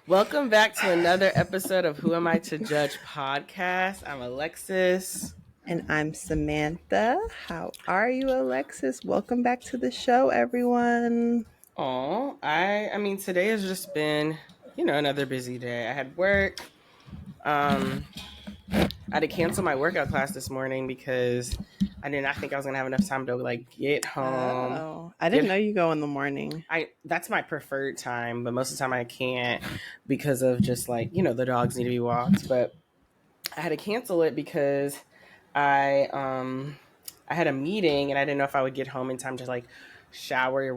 Welcome back to another episode of Who Am I to Judge podcast. I'm Alexis. And I'm Samantha. How are you, Alexis? Welcome back to the show, everyone. I mean, today has just been, another busy day. I had work. I had to cancel my workout class this morning because I did not think I was gonna have enough time to get home. Oh, I didn't know you go in the morning. That's my preferred time, but most of the time I can't because of just the dogs need to be walked. But I had to cancel it because I had a meeting and I didn't know if I would get home in time to shower,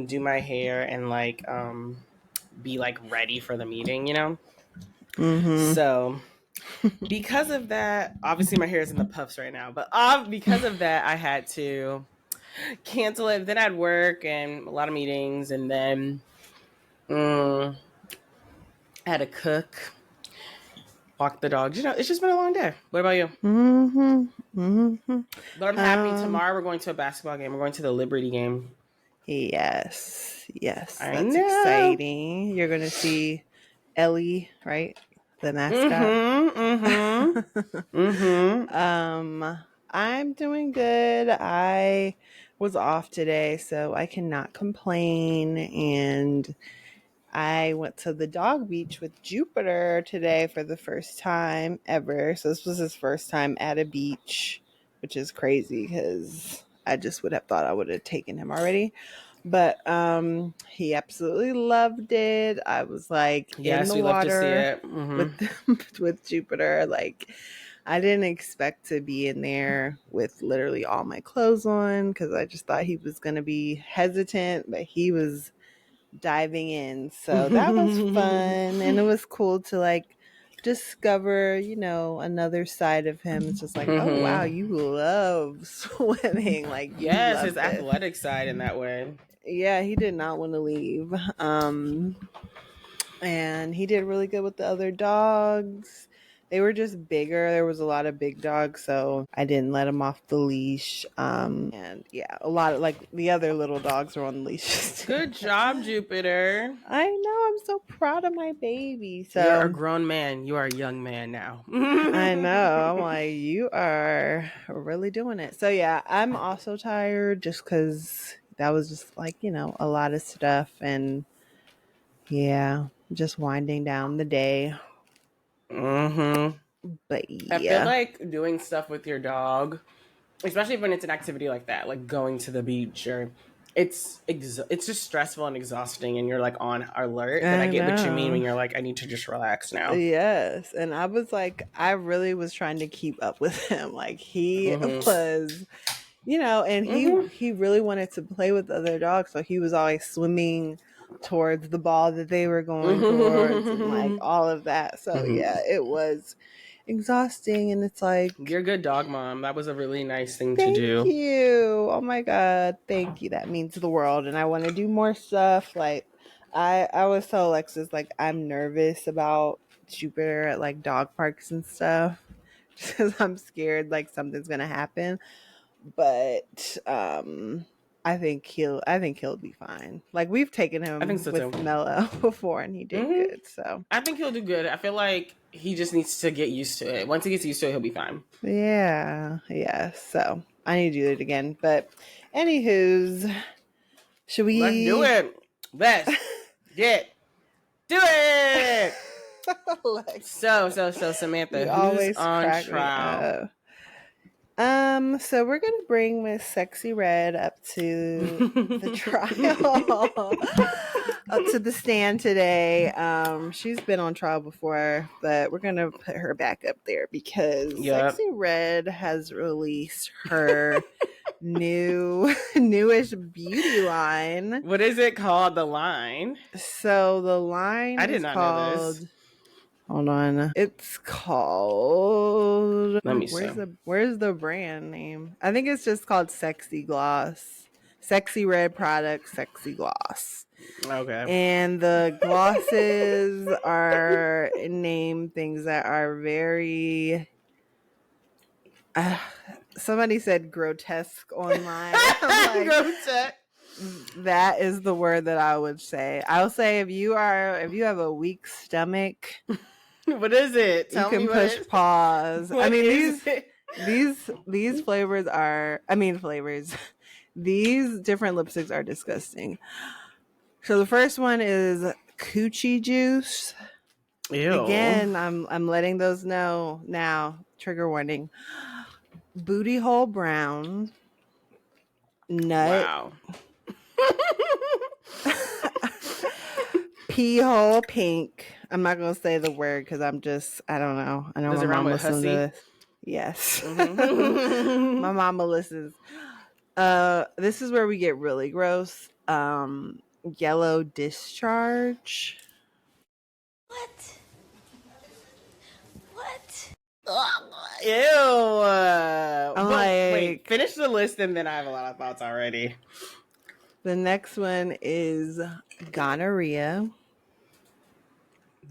do my hair and be ready for the meeting, Mm-hmm. So because of that, obviously my hair is in the puffs right now, but because of that, I had to cancel it. Then I had work and a lot of meetings, and then I had to cook, walk the dogs. It's just been a long day. What about you? Mm-hmm. Mm-hmm. But I'm happy. Tomorrow we're going to a basketball game. We're going to the Liberty game. Yes. That's know. exciting. You're going to see Ellie, right? The mascot. I'm doing good. I was off today, so I cannot complain. And I went to the dog beach with Jupiter today for the first time ever. So this was his first time at a beach, which is crazy because I just would have thought I would have taken him already. But he absolutely loved it. I was in the water with Jupiter. I didn't expect to be in there with literally all my clothes on because I just thought he was going to be hesitant, but he was diving in. So that was fun. And it was cool to discover, another side of him. It's just oh wow, you love swimming. Yes, his athletic side in that way. Yeah, he did not want to leave. And he did really good with the other dogs. They were just bigger. There was a lot of big dogs, so I didn't let him off the leash. And yeah, a lot of the other little dogs were on the leash. Good job, Jupiter. I know. I'm so proud of my baby. So you're a grown man. You are a young man now. I know. I'm you are really doing it. So yeah, I'm also tired just because that was just a lot of stuff, and yeah, just winding down the day. But yeah, I feel like doing stuff with your dog, especially when it's an activity like that, like going to the beach, or it's just stressful and exhausting, and you're on alert. But I get what you mean when you're I need to just relax now. Yes, and I was I really was trying to keep up with him. He was, and he really wanted to play with other dogs, so he was always swimming towards the ball that they were going towards, and all of that. So yeah, it was exhausting, and it's you're a good dog mom. That was a really nice thing to do. Thank you. Oh my god, thank you. That means the world, and I want to do more stuff. I always tell Alexis I'm nervous about Jupiter at dog parks and stuff because I'm scared something's gonna happen. But I think he'll be fine. We've taken him with Mello before, and he did good. So I think he'll do good. I feel like he just needs to get used to it. Once he gets used to it, he'll be fine. Yeah. So I need to do it again. But anywho's, should we? Let's do it. Let's get do it. So Samantha, who's on trial? So we're gonna bring Miss Sexxy Red up to the trial, up to the stand today. She's been on trial before, but we're gonna put her back up there because Sexxy Red has released her newish beauty line. What is it called? The line? So the line I did not know this. Hold on. It's called. Let me see. Where's the brand name? I think it's just called Sexxy Gloss. Sexxy Red product, Sexxy Gloss. Okay. And the glosses are named things that are very. Somebody said grotesque online. Grotesque. That is the word that I would say. I would say if you have a weak stomach, What is it? you Tell me can what push it is. pause. I What mean is it? these flavors are flavors. These different lipsticks are disgusting. So the first one is coochie juice. Ew. Again, I'm letting those know now. Trigger warning. Booty hole brown. Nut. Wow. Pee hole pink. I'm not gonna say the word because I don't know. I know Does my it rhyme mom with listens to hussy? this. Yes. Mm-hmm. My mama listens. This is where we get really gross. Yellow discharge. What? What? Ew. I'm Wait, like, finish the list and then I have a lot of thoughts already. the next one is gonorrhea,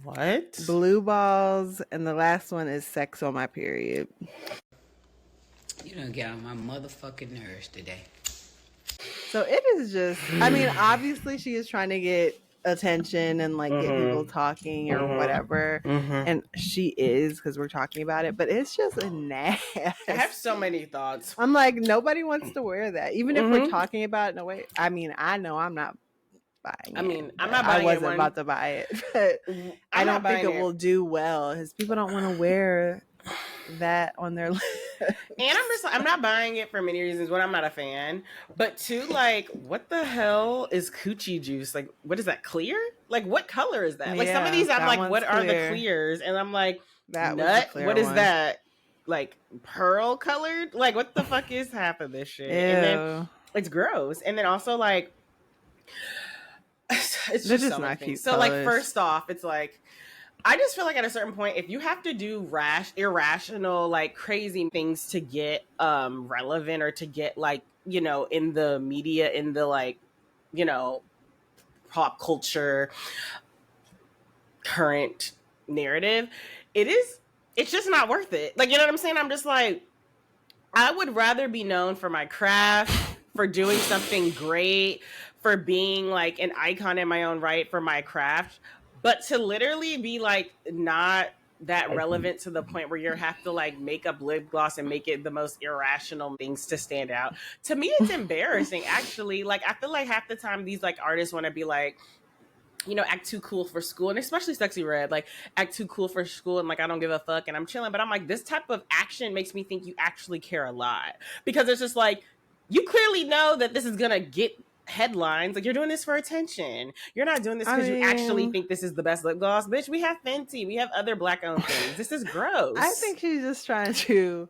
What? blue balls, and the last one is sex on my period. You done get on my motherfucking nerves today. So it is just, I mean, obviously she is trying to get attention and like get people talking or whatever. And she is, because we're talking about it, but it's just a nasty. I have so many thoughts. I'm like, nobody wants to wear that. Even if we're talking about it, no way. I mean, I know I'm not buying it. I mean, I'm not buying I wasn't it about to buy it, but I don't think it will do well because people don't want to wear that on their lips. And I'm not buying it for many reasons. One, I'm not a fan, but two, like, what the hell is coochie juice? Like, what is that, clear? Like, what color is that? Like, some of these I'm like, what are the clears? And I'm like, that nut, what is one. that? Like, pearl colored? Like, what the fuck is half of this shit? Ew. And then it's gross. And then also, like, it's just so many things. So, like, first off, it's like, I just feel like at a certain point, if you have to do irrational, like crazy things to get relevant or to get like, you know, in the media, in the like, you know, pop culture current narrative, it's just not worth it. Like, you know what I'm saying? I'm just like, I would rather be known for my craft, for doing something great, for being like an icon in my own right for my craft. But to literally be like not that relevant to the point where you have to like make up lip gloss and make it the most irrational things to stand out. To me, it's embarrassing, actually. Like, I feel like half the time these like artists want to be like, you know, act too cool for school, and especially Sexy Red, like act too cool for school and like I don't give a fuck and I'm chilling. But I'm like, this type of action makes me think you actually care a lot, because it's just like, you clearly know that this is gonna get headlines. Like, you're doing this for attention. You're not doing this because you actually think this is the best lip gloss. Bitch, we have Fenty. We have other black owned things. This is gross. I think she's just trying to,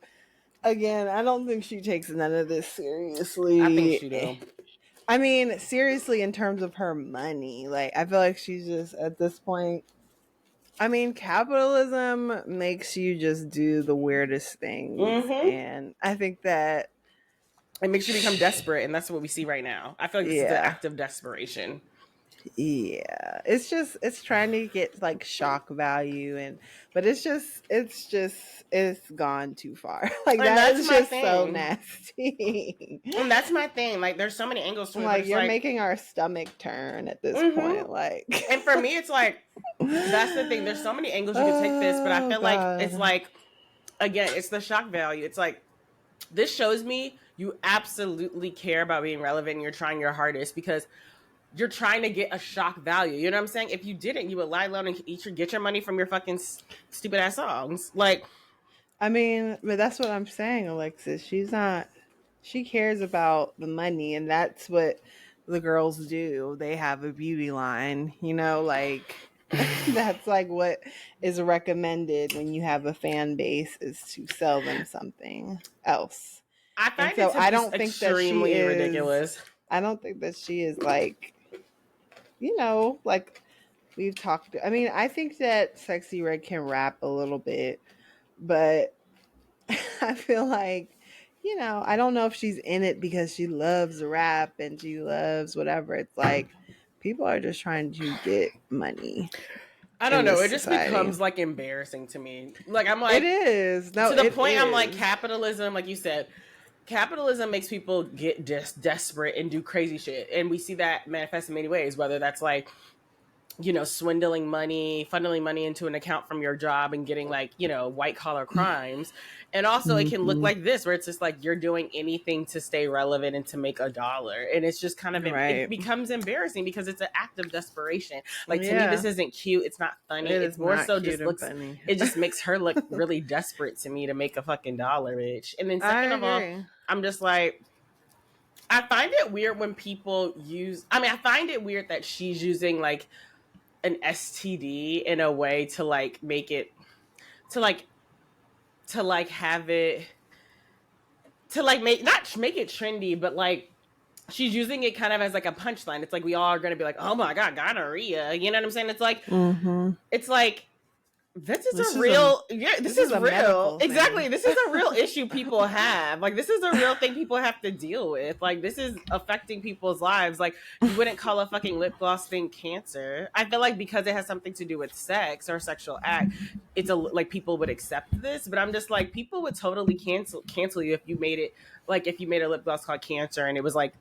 again, I don't think she takes none of this seriously. I think she do. I mean, seriously, in terms of her money. Like, I feel like she's just, at this point, I mean, capitalism makes you just do the weirdest things. And I think that it makes you become desperate, and that's what we see right now. I feel like this is the act of desperation. Yeah, it's trying to get like shock value, but it's gone too far. Like, that is just so nasty. And that's my thing. Like, there's so many angles to it. Like, you're making our stomach turn at this point. Like, and for me, it's like, that's the thing. There's so many angles you can take this, but I feel like it's like, again, it's the shock value. It's like, this shows me you absolutely care about being relevant and you're trying your hardest because you're trying to get a shock value. You know what I'm saying? If you didn't, you would lie low and get your money from your fucking stupid ass songs. Like, I mean, but that's what I'm saying, Alexis. She cares about the money, and that's what the girls do. They have a beauty line, you know, like that's like what is recommended when you have a fan base, is to sell them something else. I find it to be extremely ridiculous. I don't think that she is like, you know, like we've talked. I mean, I think that Sexy Red can rap a little bit, but I feel like, you know, I don't know if she's in it because she loves rap and she loves whatever. It's like people are just trying to get money. I don't know. It just becomes like embarrassing to me. Like, I'm like, it is. No, to the point I'm like, capitalism, like you said, capitalism makes people get just desperate and do crazy shit, and we see that manifest in many ways, whether that's like, you know, swindling money, funneling money into an account from your job and getting like, you know, white collar crimes. And also it can look like this, where it's just like you're doing anything to stay relevant and to make a dollar. And it's just kind of, it becomes embarrassing because it's an act of desperation. Like, to me, this isn't cute. It's not funny. It's more so just looks, funny. It just makes her look really desperate to me to make a fucking dollar, bitch. And then second of all, I'm just like, I find it weird when people I find it weird that she's using like an STD in a way to like make it to like have it to like not make it trendy, but like she's using it kind of as like a punchline. It's like we all are going to be like, oh my god, gonorrhea, you know what I'm saying? It's like it's like this is real exactly, this is a real issue people have. Like, this is a real thing people have to deal with. Like, this is affecting people's lives. Like, you wouldn't call a fucking lip gloss thing cancer. I feel like because it has something to do with sex or sexual act, it's like people would accept this. But I'm just like, people would totally cancel you if you made it, like, if you made a lip gloss called cancer and it was like,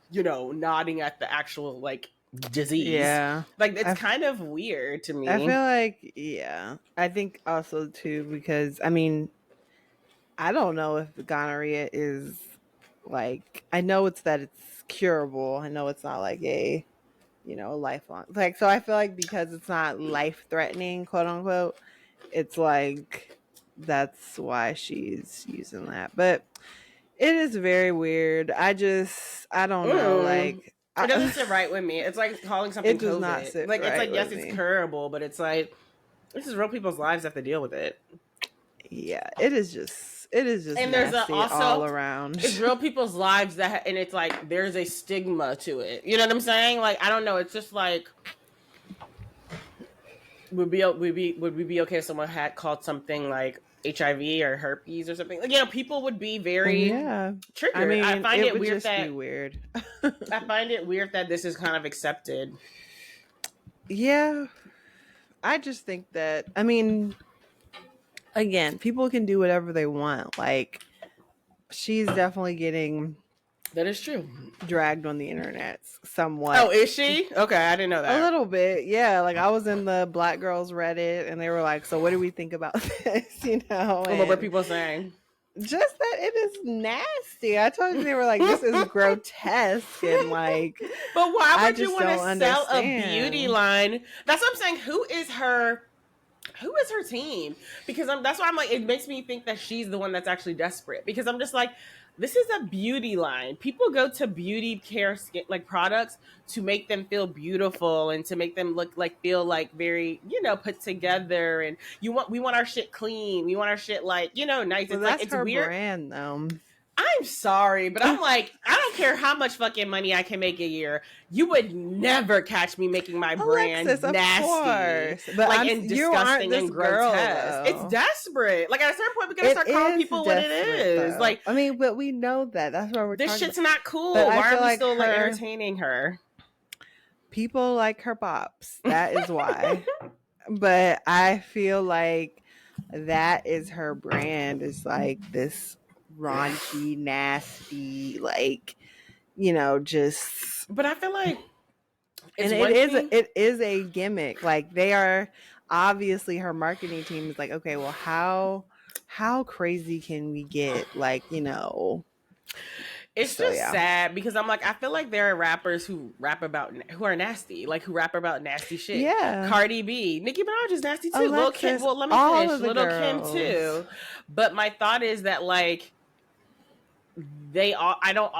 you know, nodding at the actual like disease. Yeah, like it's kind of weird to me. I feel like, I think also too, because I mean, I don't know if gonorrhea is like, I know it's curable. I know it's not like a, you know, lifelong, like, so I feel like because it's not life threatening, quote unquote, it's like that's why she's using that. But it is very weird. I don't know, like, it doesn't sit right with me. It's like calling something it does COVID. not sit like, right, it's like, yes, with it's me. curable, but it's like, this is real people's lives that have to deal with it. Yeah, it is just and there's also all around. It's real people's lives and it's like there's a stigma to it. You know what I'm saying? Like, I don't know. It's just like, would we be okay if someone had called something like HIV or herpes or something? Like, you know, people would be very triggered. I mean, I find it weird that weird. I find it weird that this is kind of accepted. Yeah, I just think that, I mean, again, people can do whatever they want. Like, she's definitely getting, that is true, dragged on the internet somewhat. Oh, is she? Okay, I didn't know that. A little bit, yeah. Like, I was in the Black Girls Reddit, and they were like, "So, what do we think about this?" You know, and what were people saying? Just that it is nasty. I told you, they were like, "This is grotesque," and like, but why would you want to sell a beauty line? That's what I'm saying. Who is her team? Because that's why I'm like, it makes me think that she's the one that's actually desperate. Because I'm just like, this is a beauty line. People go to beauty care like products to make them feel beautiful and to make them feel like very, you know, put together. And we want our shit clean. We want our shit like, you know, nice. Well, it's that's like, it's her weird brand though. I'm sorry, but I'm like, I don't care how much fucking money I can make a year. You would never catch me making my brand Alexis, nasty, but like, and disgusting and grotesque. It's desperate. Like, at a certain point, we gotta start calling people what it is. Though. Like, I mean, but we know that. That's why we're. This shit's not cool. Why are we still like entertaining her? People like her pops. That is why. But I feel like that is her brand. Is like this raunchy, nasty, like, you know, just. But I feel like, it is a gimmick. Like, they are obviously, her marketing team is like, okay, well, how crazy can we get? Like, you know. It's just sad because I'm like, I feel like there are rappers who are nasty, like who rap about nasty shit. Yeah, Cardi B, Nicki Minaj is nasty too. Lil Kim, well, let me finish. Little Kim too. But my thought is that like I don't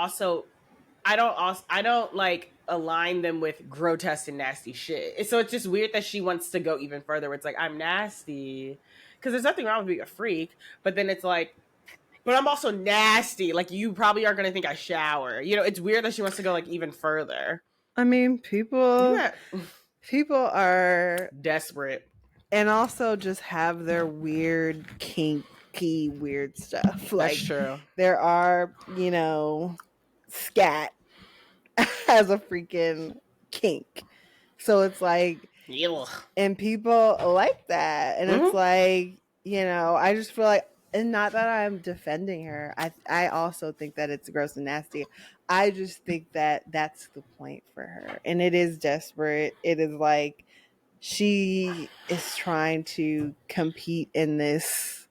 like align them with grotesque and nasty shit. So it's just weird that she wants to go even further. Where it's like, I'm nasty, because there's nothing wrong with being a freak, but then it's like, but I'm also nasty. Like, you probably are going to think I shower. You know, it's weird that she wants to go like even further. I mean, people are desperate, and also just have their weird kinky weird stuff. Like, that's true. There are, you know, scat has a freaking kink. So it's like, and people like that. And it's like, you know, I just feel like and not that I'm defending her. I also think that it's gross and nasty. I just think that that's the point for her, and it is desperate. It is like she is trying to compete in this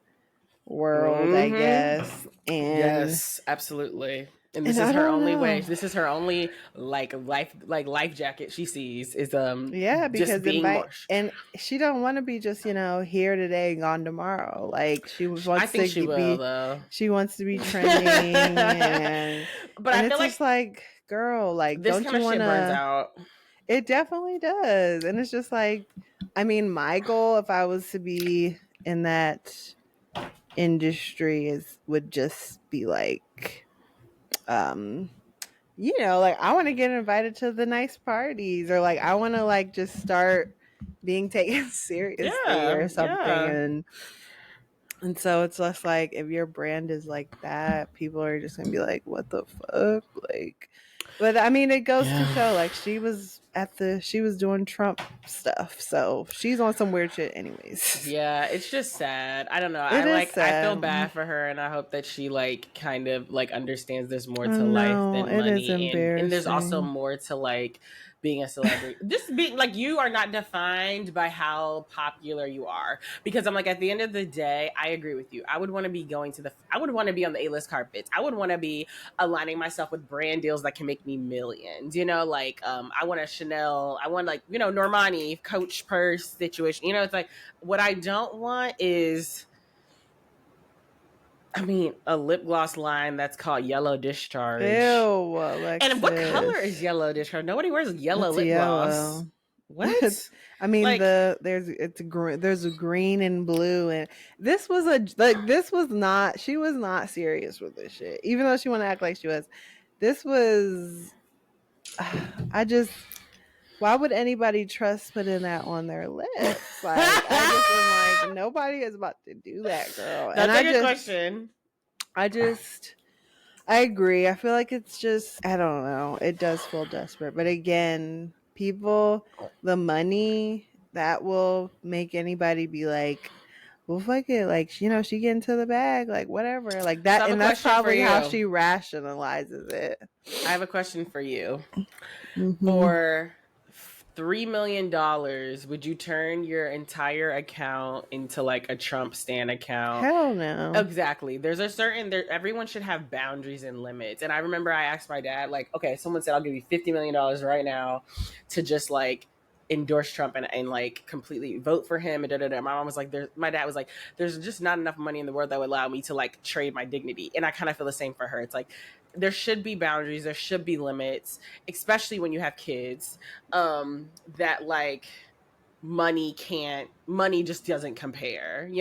world, I guess, and Yes, absolutely. And this is I her don't only way. know. This is her only life jacket she sees is Yeah, just because being more. and she don't want to be just, here today and gone tomorrow. Like she I wants think to she will be though. she wants to be trending, But and I feel it's like just like, girl, like this don't kind you of want shit burns to. out. It definitely does. And it's just like, I mean, my goal if I was to be in that industry is would just be like, um like I want to get invited to the nice parties, or like I want to like just start being taken seriously Yeah, or something. yeah. And so it's just like, if your brand is like that, people are just gonna be like, what the fuck? Like, but I mean, it goes to Yeah. show, like, she was doing Trump stuff, so she's on some weird shit anyways. Yeah, it's just sad. I don't know. It is I feel sad. bad for her and I hope that she like kind of like understands there's more Oh to life no, than it is money and there's also embarrassing. more to like being a celebrity. Just being like you are not defined by how popular you are because I'm like at the end of the day, I agree with you. I would want to be I would want to be on the A-list carpets. I would want to be aligning myself with brand deals that can make me millions. Like I want a Chanel, I want like, Normani Coach purse situation. It's like what I don't want is, a lip gloss line that's called Yellow Discharge. Ew, And what color is Alexis. Yellow Discharge? Nobody wears yellow It's lip gloss. yellow. What? I mean, Like, there's a green and blue, and this was not, she was not serious with this shit, even though she want to act like she was. This was, I just, why would anybody trust putting that on their lips? Like, I just am like, nobody is about to do that, girl. And that's a good question. I just, I agree. I feel like it's just, I don't know. It does feel desperate. But again, people, the money, that will make anybody be like, well, fuck it. Like, she get into the bag, like, whatever. Like So I that. have a And that's question for probably how you. she rationalizes it. I have a question for you. Mm-hmm. For $3 million, would you turn your entire account into like a Trump stan account? Hell no. Exactly. There's a certain everyone should have boundaries and limits. And I remember I asked my dad, like, okay, someone said I'll give you $50 million right now to just like endorse Trump and like completely vote for him and da da da. My mom was like, my dad was like, there's just not enough money in the world that would allow me to like trade my dignity. And I kind of feel the same for her. It's like there should be boundaries, there should be limits, especially when you have kids. That like money just doesn't compare, and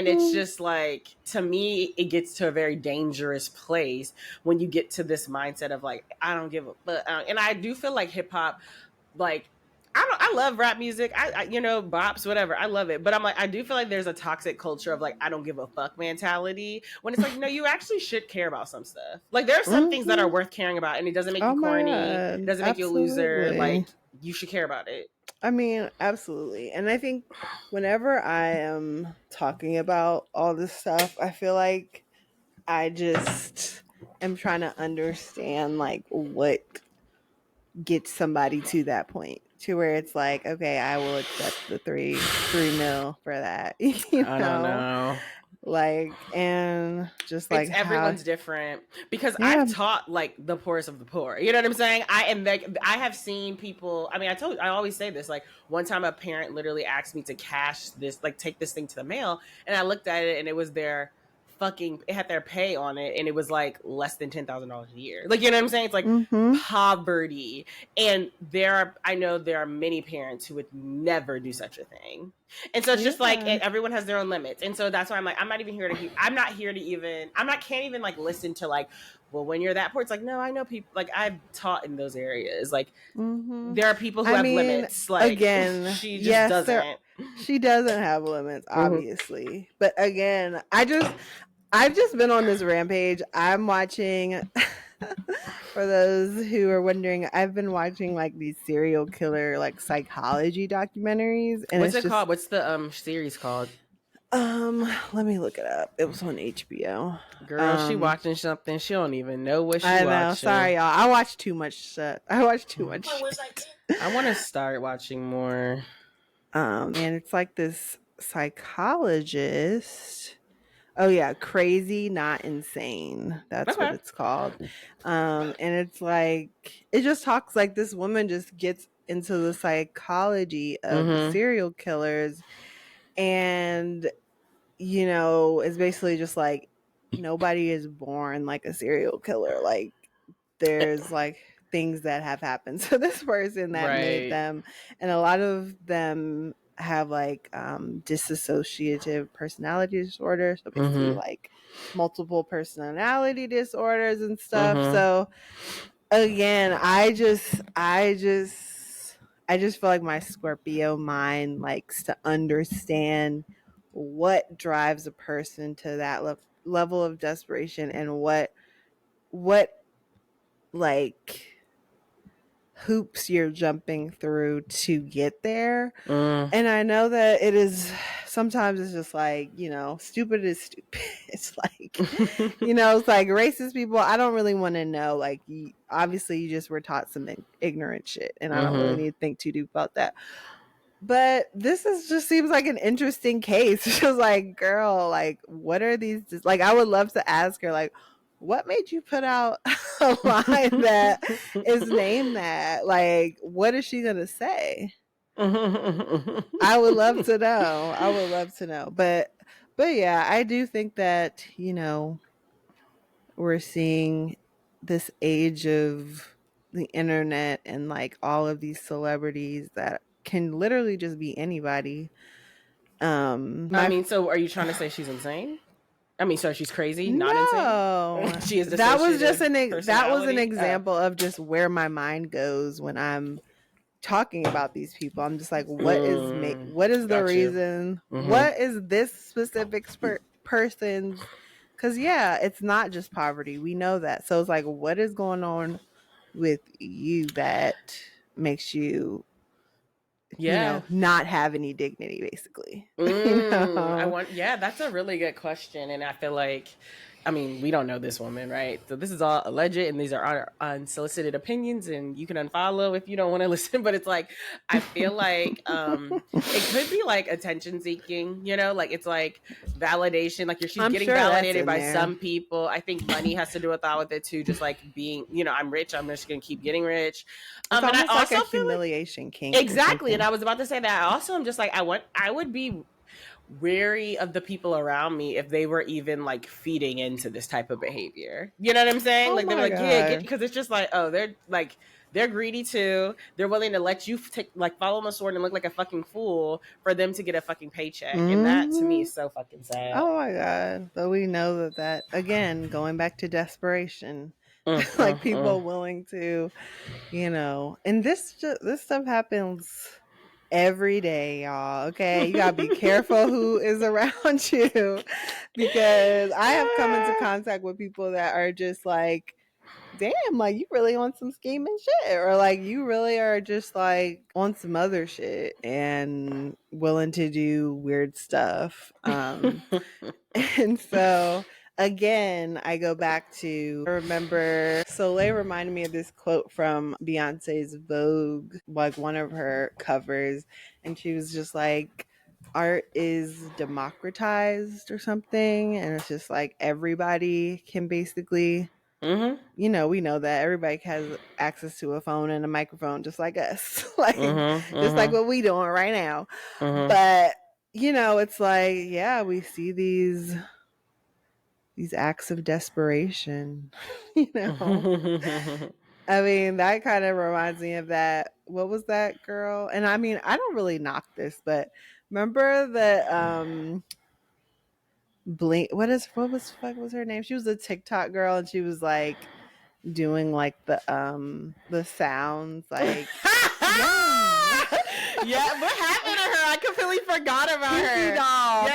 it's Mm-hmm. just like, to me it gets to a very dangerous place when you get to this mindset of like, I don't give a fuck. And I do feel like hip-hop, like, I love rap music. Bops, whatever. I love it. But I'm like, I do feel like there's a toxic culture of like, I don't give a fuck mentality. When it's like, no, you actually should care about some stuff. Like, there are some things that are Mm-hmm. worth caring about, and it doesn't make Oh you my corny. It God. doesn't make you a loser. Absolutely. Like, you should care about it. I mean, absolutely. And I think whenever I am talking about all this stuff, I feel like I just am trying to understand like what gets somebody to that point, to where it's like, okay, I will accept the three mil for that. I don't know. Like, and just like how, Everyone's different because yeah. I've taught like the poorest of the poor. You know what I'm saying? I am like, I have seen people. I mean, I always say this. Like, one time a parent literally asked me to cash this, like take this thing to the mail, and I looked at it and it was it had their pay on it, and it was like less than $10,000 a year. Like, you know what I'm saying? It's like Mm-hmm. poverty, and I know there are many parents who would never do such a thing. And so it's just like, Yeah. everyone has their own limits. And so that's why I'm like, I'm not can't even like listen to like, well, when you're that poor, it's like, no, I know people, like I've taught in those areas. Like, Mm-hmm. there are people who I have mean, limits. Like, again, she just yes, doesn't. she doesn't have limits, Mhm. obviously. But again, I've just been on this rampage. I'm watching, for those who are wondering, I've been watching like these serial killer like psychology documentaries, and What's it's it just, called? What's the series called? Let me look it up. It was on HBO. Girl, she watching something. She don't even know what she watching. I know. Sorry, y'all. I watch too much shit. I watch too much shit. I want to start watching more. And it's like this psychologist. Oh yeah, Crazy Not Insane. That's what it's called. And it's like it just talks like this woman just gets into the psychology of serial killers, and it's basically just like nobody is born like a serial killer. Like there's like things that have happened to this person that made them, and a lot of them have like dissociative personality disorder, so basically like multiple personality disorders and stuff. So again, I just feel like my Scorpio mind likes to understand what drives a person to that level of desperation, and what like hoops you're jumping through to get there. And I know that it is sometimes it's just like, stupid is stupid. It's like, it's like racist people. I don't really want to know. Like, obviously, you just were taught some ignorant shit, and I don't really need to think too deep about that. But this just seems like an interesting case. It's just like, girl, like, what are these? Like, I would love to ask her, like, what made you put out a line that is named that? Like, what is she going to say? I would love to know. But yeah, I do think that, we're seeing this age of the internet and like all of these celebrities that can literally just be anybody. I mean, so are you trying to say she's insane? I mean, sorry, she's crazy, not insane. She is. That was just an example of just where my mind goes when I'm talking about these people. I'm just like, what is the reason? What is this specific person's? Because it's not just poverty. We know that. So it's like, what is going on with you that makes you not have any dignity, basically? That's a really good question. And I feel like, I mean, we don't know this woman, right? So this is all alleged, and these are our unsolicited opinions, and you can unfollow if you don't want to listen. But it's like, I feel like it could be like attention seeking, like it's like validation, like she's getting validated by some people. I think money has to do with it too, just like being, I'm rich, I'm just gonna keep getting rich. And I also like a humiliation kink. Exactly, and I was about to say that. I also am just like, I would be wary of the people around me if they were even like feeding into this type of behavior. You know what I'm saying? Like they were like, yeah, because it's just like, oh, they're greedy too. They're willing to let you follow them a sword and look like a fucking fool for them to get a fucking paycheck. And that to me is so fucking sad. Oh my God. But we know that again, going back to desperation, like people willing to, and this stuff happens every day, y'all. Okay, you gotta be careful who is around you, because I have come into contact with people that are just like, damn, like you really on some scheming shit, or like you really are just like on some other shit and willing to do weird stuff. And so again, I go back to, I remember Soleil reminded me of this quote from Beyonce's Vogue, like one of her covers, and she was just like, art is democratized or something, and it's just like everybody can basically, we know that everybody has access to a phone and a microphone just like us, like just like what we doing right now. But it's like, yeah, we see these acts of desperation. I mean, that kind of reminds me of that. What was that girl? And I mean, I don't really knock this, but remember the Blink? What was her name? She was a TikTok girl, and she was like doing like the sounds, like yeah, what happened to her? I completely forgot about her.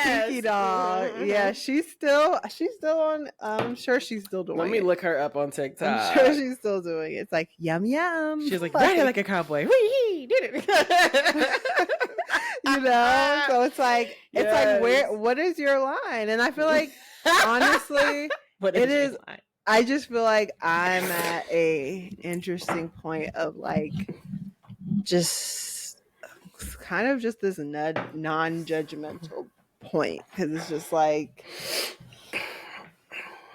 Pinky baby doll. Yeah, she's still on. I'm sure she's still doing it. Let me look her up on TikTok. I'm sure she's still doing it. It's like yum yum. She's like ride it like a cowboy. Wee, did it. You know, so it's like what is your line? And I feel like honestly, it is. I just feel like I'm at a interesting point of like just kind of just this non-judgmental point, because it's just like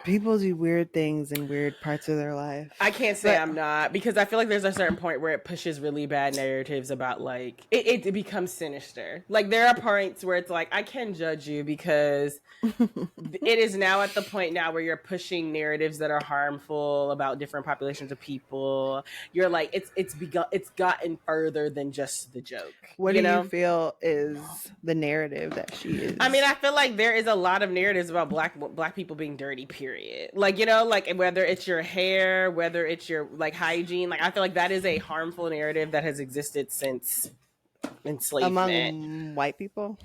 people do weird things in weird parts of their life. I can't say I'm not, because I feel like there's a certain point where it pushes really bad narratives about like it becomes sinister. Like there are points where it's like I can judge you because it is now at the point now where you're pushing narratives that are harmful about different populations of people. You're like it's gotten further than just the joke. What do you feel is the narrative that she is? I mean, I feel like there is a lot of narratives about black people being dirty, period. Like, you know, like whether it's your hair, whether it's your like hygiene, like I feel like that is a harmful narrative that has existed since enslavement among white people,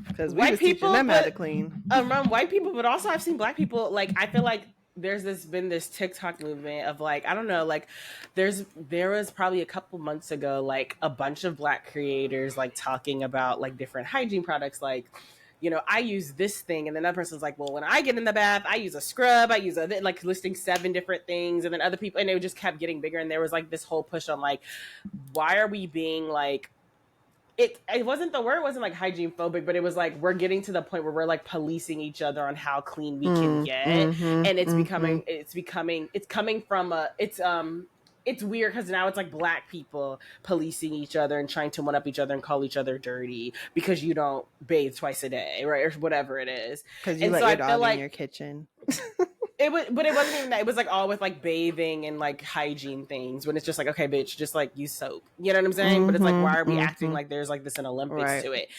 because white people them how to clean among white people, but also I've seen black people. Like I feel like there's been this TikTok movement of like, I don't know, like there was probably a couple months ago like a bunch of black creators like talking about like different hygiene products, like, you know, I use this thing, and then another person's like, well, when I get in the bath, I use a scrub, I use like listing 7 different things, and then other people, and it just kept getting bigger, and there was like this whole push on like, why are we being like, it wasn't the word wasn't like hygiene phobic, but it was like we're getting to the point where we're like policing each other on how clean we can get, and it's coming from it's weird because now it's like black people policing each other and trying to one up each other and call each other dirty because you don't bathe twice a day, right, or whatever it is. Because you let your dog in your kitchen. But it wasn't even that. It was like all with like bathing and like hygiene things, when it's just like, okay, bitch, just like use soap. You know what I'm saying? But it's like, why are we acting like there's like this an Olympics to it?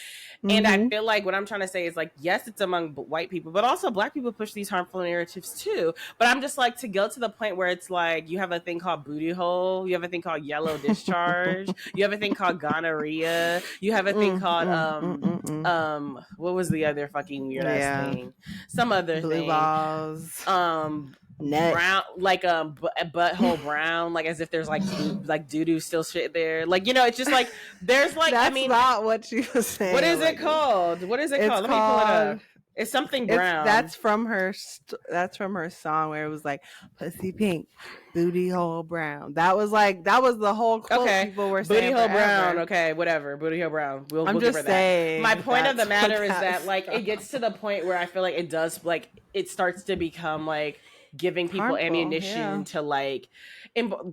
And I feel like what I'm trying to say is like, yes, it's among white people, but also black people push these harmful narratives too. But I'm just like, to go to the point where it's like, you have a thing called booty hole, you have a thing called yellow discharge, you have a thing called gonorrhea, you have a thing called what was the other fucking weird ass thing? Some other blue thing. balls. Net. Brown, like butthole brown, like as if there's like doo-doo still shit there. Like, you know, it's just like there's like, that's I mean, not what she was saying. What is it called? What is it called? Let me pull it up. It's something brown. That's from her song where it was like pussy pink, booty hole brown. That was the whole quote people were saying. Booty hole brown. Okay, whatever. Booty hole brown. We'll just saying. My point of the matter is that like it gets to the point where I feel like it does, like it starts to become like giving people harmful, ammunition to like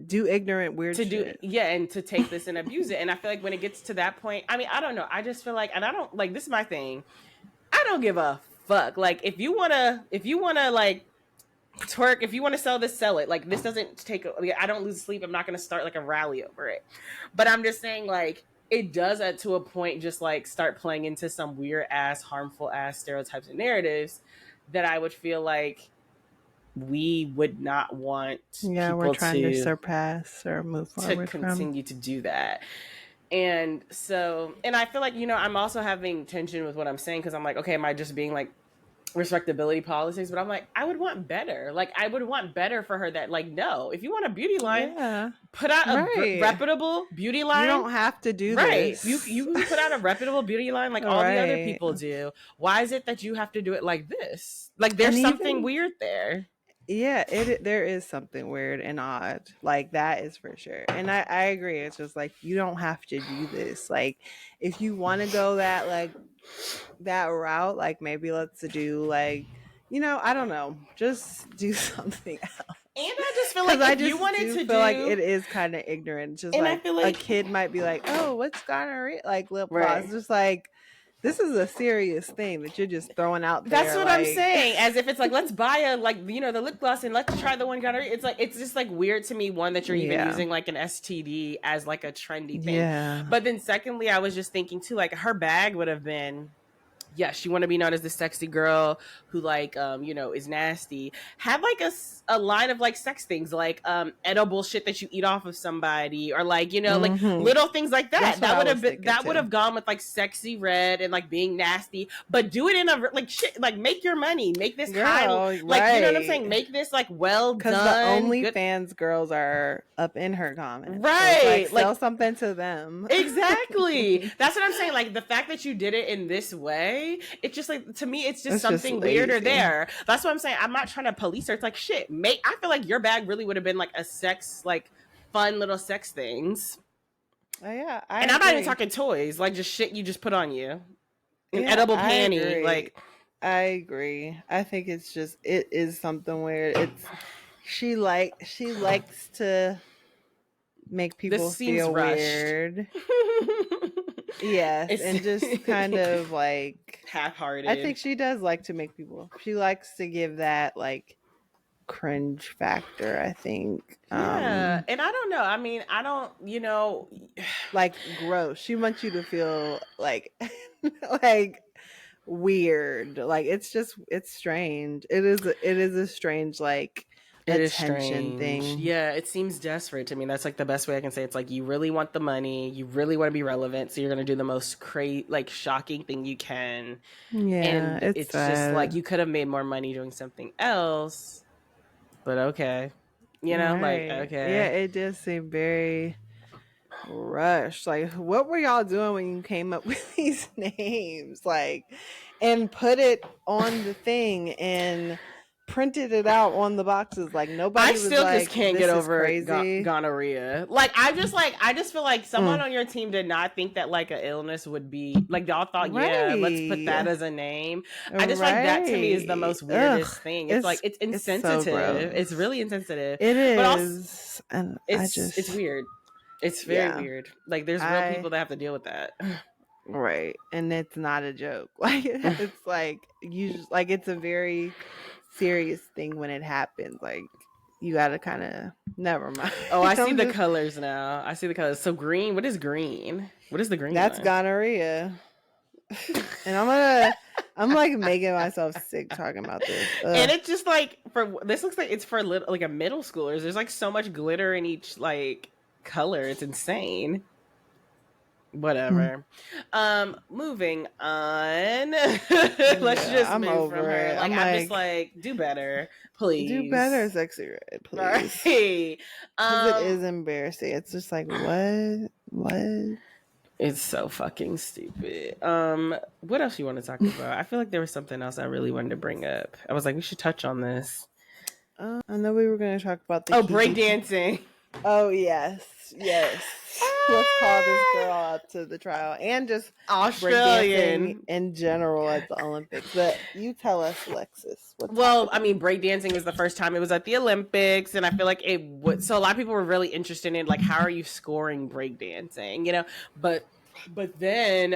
do ignorant weird shit. And to take this and abuse it. And I feel like when it gets to that point, I mean, I don't know, I just feel like, and I don't like, this is my thing, I don't give a fuck. Like if you wanna like twerk, if you want to sell this, sell it. Like this doesn't take I don't lose sleep, I'm not gonna start like a rally over it. But I'm just saying, like, it does to a point just like start playing into some weird ass harmful ass stereotypes and narratives that I would feel like we would not want people we're trying to surpass or move forward to continue to do that. And so, and I feel like, you know, I'm also having tension with what I'm saying, because I'm like, okay, am I just being like respectability politics? But I'm like, I would want better. Like, I would want better for her that, like, no, if you want a beauty line, put out a reputable beauty line. You don't have to do this. You put out a reputable beauty line like all the other people do. Why is it that you have to do it like this? Like, there's something weird there. Yeah, there is something weird and odd. Like, that is for sure. And I agree. It's just like, you don't have to do this. Like, if you want to go that route, like maybe let's do like, you know, I don't know, just do something else. And I just feel like if you wanted to do, like it is kind of ignorant. Just like, I feel like a kid might be like, oh, what's gonorrhea? Like lip gloss. Just like, this is a serious thing that you're just throwing out there. That's what I'm saying. As if it's like, let's buy a, like, you know, the lip gloss and let's try the one gonorrhea. It's like, it's just like weird to me, one, that you're even using like an STD as like a trendy thing. Yeah. But then secondly, I was just thinking too, like her bag would have been yes, you want to be known as the sexy girl who like is nasty. Have like a line of like sex things, like edible shit that you eat off of somebody, or like like little things like that. That's what That I would was have been thinking that would too. have gone with like sexy red and like being nasty, but do it in a like shit, like make your money, make this high, like you know what I'm right. saying, make this like well Because the done, good. OnlyFans girls are up in her comments. So it's Right, like, sell like something to them. exactly. That's what I'm saying. Like the fact that you did it in this way, it's just like to me, it's just It's just something weirder lazy. there. That's what I'm saying. I'm not trying to police her. It's like shit. I feel like your bag really would have been like a sex, like fun little sex things. Oh, yeah, And I'm not even talking toys, like just shit you just put on you. An edible panty, agree. like I agree. I think it is something weird. She likes to make people this seems feel rushed. weird. Yes, and just kind of like half-hearted. I think she does like to make people. She likes to give that like cringe factor, I think. Yeah, and I don't know. I mean, I don't, like gross. She wants you to feel like like weird. Like it's strange. It is a strange like it attention is thing. Yeah, it seems desperate to me. That's like the best way I can say it. It's like you really want the money, you really want to be relevant, so you're gonna do the most like shocking thing you can. Yeah, and it's just sad. like you could have made more money doing something else. But okay, Right. like okay, yeah, it does seem very rushed. Like, what were y'all doing when you came up with these names? Like, and put it on the thing and printed it out on the boxes. Like nobody was still like, just can't this get is over crazy. Gonorrhea. Like I just feel like someone on your team did not think that like an illness would be like y'all thought. Yeah, let's put that as a name. I just like that to me is the most weirdest thing. It's like it's insensitive. So it's really insensitive. It is, but also, and it's weird. It's very weird. Like there's real people that have to deal with that. Right, and it's not a joke. Like it's like you just like it's a very serious thing when it happens. Like you gotta kind of never mind. Oh, I see the colors now. I see the colors. So green. What is green? What is the green? That's line? Gonorrhea. And I'm like making myself sick talking about this. Ugh. And it's just like this looks like it's for like a middle schoolers. There's like so much glitter in each like color. It's insane. Whatever. Moving on. Let's just move from her. Like I'm just like, do better, please. Do better, Sexy Red, please. Right. Because it is embarrassing. It's just like what? It's so fucking stupid. What else you want to talk about? I feel like there was something else I really wanted to bring up. I was like, we should touch on this. I know we were going to talk about the breakdancing. Oh yes. Let's call this girl up to the trial and just Australian in general at the Olympics. But you tell us, Alexis. I mean, breakdancing was the first time it was at the Olympics, and I feel like it would. So a lot of people were really interested in like, how are you scoring breakdancing? But then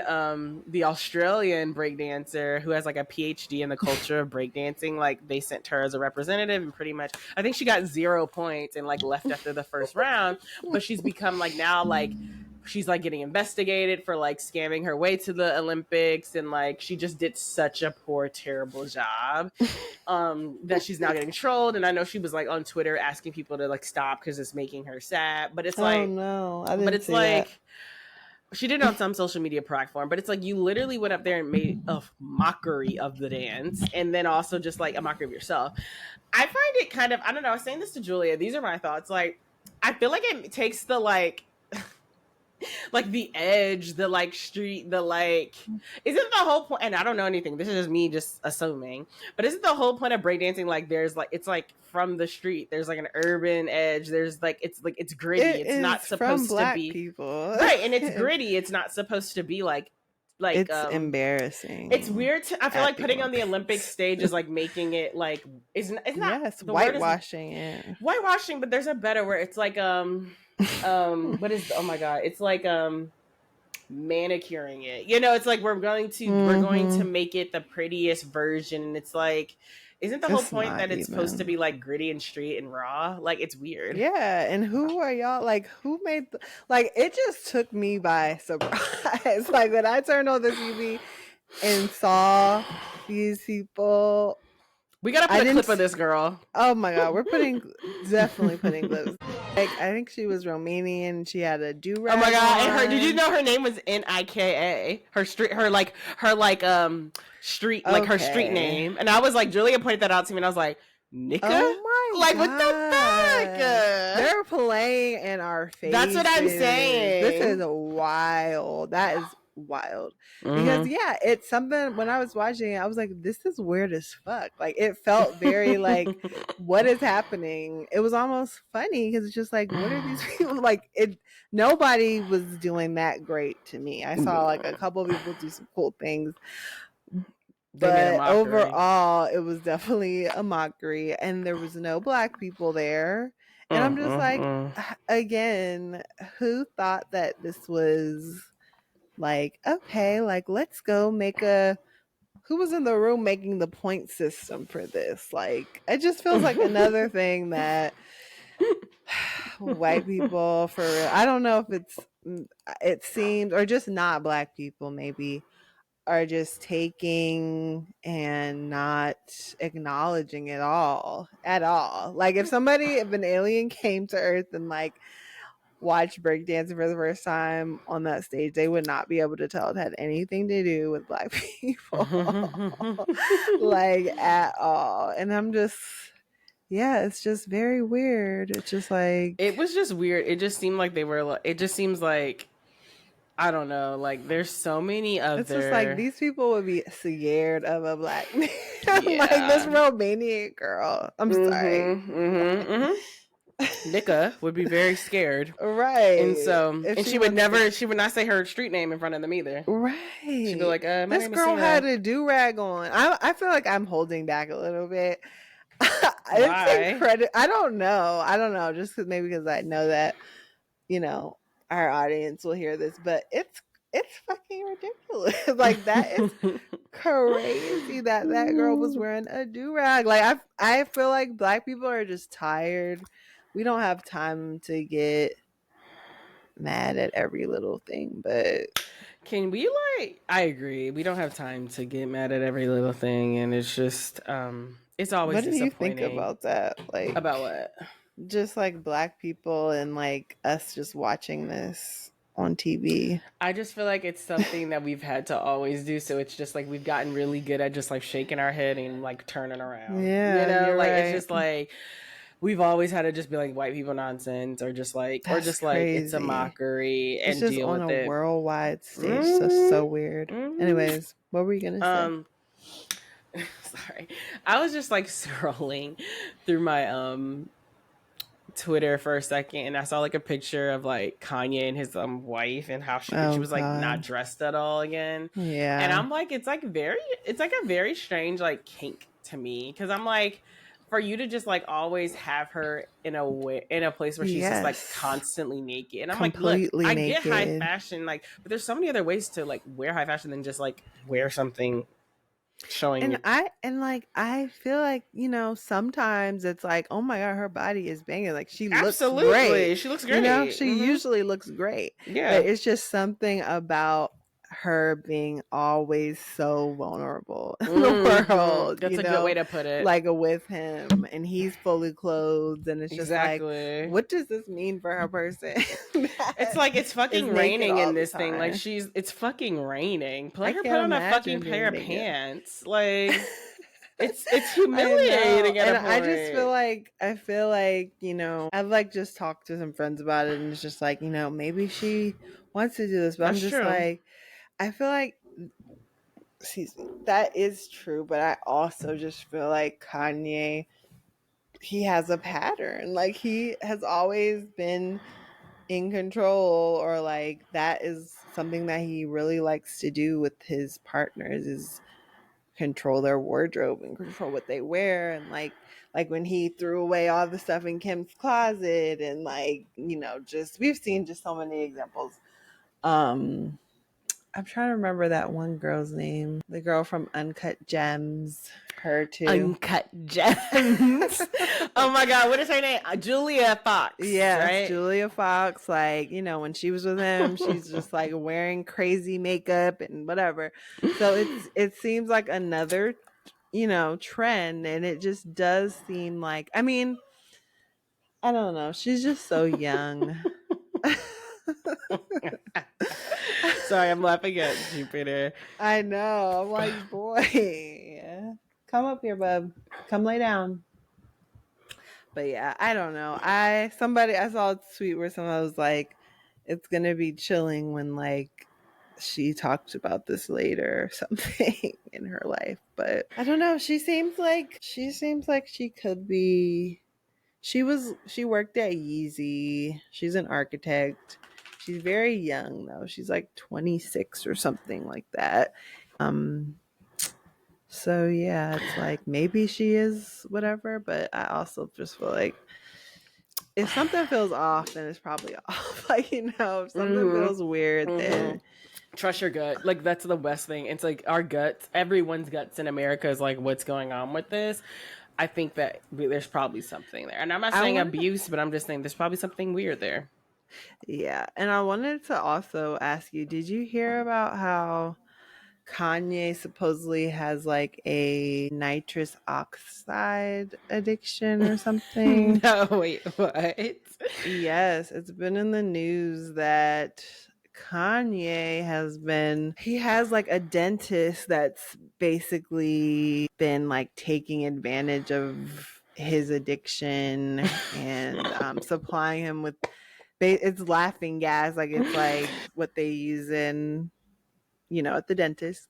the Australian breakdancer who has like a PhD in the culture of breakdancing, like they sent her as a representative, and pretty much I think she got 0 points and like left after the first round. But she's become like now like she's like getting investigated for like scamming her way to the Olympics, and like she just did such a poor, terrible job that she's now getting trolled. And I know she was like on Twitter asking people to like stop because it's making her sad. But it's like, oh no, I didn't but it's see like. That. She did it on some social media platform, but it's like you literally went up there and made a mockery of the dance, and then also just like a mockery of yourself. I find it kind of, I don't know, I was saying this to Julia, these are my thoughts. Like, I feel like it takes the like the edge, the like street, the like, isn't the whole point, and I don't know anything, this is just me just assuming, but isn't the whole point of breakdancing like there's like, it's like from the street, there's like an urban edge, there's like it's gritty, it's not supposed to be people. Right, and it's gritty, it's not supposed to be like it's embarrassing. It's weird I feel like putting on the Olympic stage is like making it like it's not yes, whitewashing it. Whitewashing, but there's a better word. It's like what is, oh my god, it's like manicuring it. It's like we're going to make it the prettiest version, and it's like, isn't the whole point that it's supposed to be like gritty and street and raw? Like, it's weird. Yeah, and who are y'all? Like, who made like it just took me by surprise. Like when I turned on the TV and saw these people. We gotta put a clip of this girl. Oh my god, we're definitely putting clips. Like I think she was Romanian. She had a do-rag. Oh my god! on. And her, did you know her name was Nika? Her street, street, like her street name. And I was like, Julia pointed that out to me, and I was like, Nika? Oh my like, god! what the fuck? They're playing in our faces. That's what I'm saying. This is wild. That is wild. Because yeah, it's something. When I was watching it, I was like, this is weird as fuck. Like it felt very like, what is happening? It was almost funny because it's just like, what are these people like? Nobody was doing that great to me. I saw like a couple of people do some cool things, but overall it was definitely a mockery, and there was no black people there. And I'm just like, again, who thought that this was like, okay, like let's go make who was in the room making the point system for this? Like it just feels like another thing that white people, for real, I don't know if it seems, or just not black people maybe, are just taking and not acknowledging it all at all. Like if an alien came to Earth and like watched breakdancing for the first time on that stage, they would not be able to tell it had anything to do with black people. Like at all. And I'm just, yeah, it's just very weird. It's just like, it was just weird. It just seemed like it just seems like, I don't know, like there's so many other. It's just like these people would be scared of a black man. Like this Romanian girl. I'm sorry. Nika would be very scared, right? And so, and she would not say her street name in front of them either, right? She'd be like, "This girl had a do-rag on." I feel like I'm holding back a little bit. I didn't take credit. I don't know. Just because I know that our audience will hear this, but it's fucking ridiculous. Like that is crazy that girl was wearing a do-rag. Like I feel like black people are just tired. We don't have time to get mad at every little thing, but can we I agree. We don't have time to get mad at every little thing, and it's just it's always disappointing. What do you think about that? Like about what? Just like black people and like us just watching this on TV. I just feel like it's something that we've had to always do. So it's just like we've gotten really good at just like shaking our head and like turning around. Yeah, like right. It's just like we've always had to just be like white people nonsense, or just like like it's a mockery and just deal with it on a worldwide stage. So weird. Anyways, what were you gonna say? Sorry, I was just like scrolling through my Twitter for a second, and I saw like a picture of like Kanye and his wife, and how she was like not dressed at all again. Yeah, and I'm like, it's like a very strange like kink to me, because I'm like, for you to just like always have her in a place where she's just like constantly naked, and I'm completely like, look, I get high fashion, like, but there's so many other ways to like wear high fashion than just like wear something showing. And I feel like sometimes it's like, oh my god, her body is banging, like she looks great. She looks great. She usually looks great. Yeah, but it's just something about her being always so vulnerable in the world. That's a good way to put it. Like with him, and he's fully clothed, and it's just like, what does this mean for her person? It's like it's fucking raining in this thing. Like it's fucking raining. Let her put on a fucking pair of pants. Like it's humiliating. And I just feel like I've like just talked to some friends about it, and it's just like, maybe she wants to do this, but I'm just like, I feel like, excuse me, that is true, but I also just feel like Kanye, he has a pattern. Like he has always been in control, or like that is something that he really likes to do with his partners, is control their wardrobe and control what they wear. And like when he threw away all the stuff in Kim's closet, and like, just we've seen just so many examples. I'm trying to remember that one girl's name. The girl from Uncut Gems. Her too. Uncut Gems. Oh my God, what is her name? Julia Fox. Yes, right? Julia Fox. Like, you know, when she was with him, she's just like wearing crazy makeup and whatever. So it seems like another, you know, trend, and it just does seem like, I mean, I don't know. She's just so young. Sorry, I'm laughing at Jupiter. I know. I'm like, boy, come up here, bub. Come lay down. But yeah, I don't know. I saw a tweet where someone was like, it's gonna be chilling when like she talked about this later or something in her life. But I don't know. She seems like she could be. She worked at Yeezy. She's an architect. She's very young though. She's like 26 or something like that. So yeah, it's like maybe she is whatever, but I also just feel like if something feels off, then it's probably off. Like, you know, if something feels weird, then trust your gut. Like, that's the best thing. It's like our guts, everyone's guts in America is like, what's going on with this? I think that there's probably something there. And I'm not saying abuse, but I'm just saying there's probably something weird there. Yeah. And I wanted to also ask you, did you hear about how Kanye supposedly has like a nitrous oxide addiction or something? No, wait, what? Yes, it's been in the news that Kanye he has like a dentist that's basically been like taking advantage of his addiction and supplying him with it's laughing gas, like it's like what they use in, you know, at the dentist.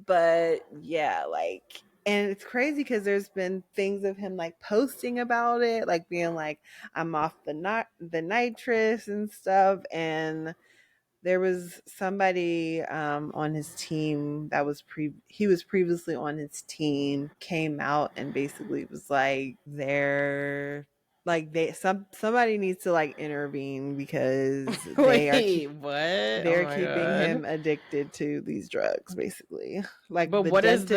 But yeah, like, and it's crazy because there's been things of him like posting about it, like being like, I'm off the nitrous and stuff. And there was somebody on his team that was he was previously on his team, came out and basically was like, somebody needs to like intervene because they're keeping him addicted to these drugs, basically. Like, but what is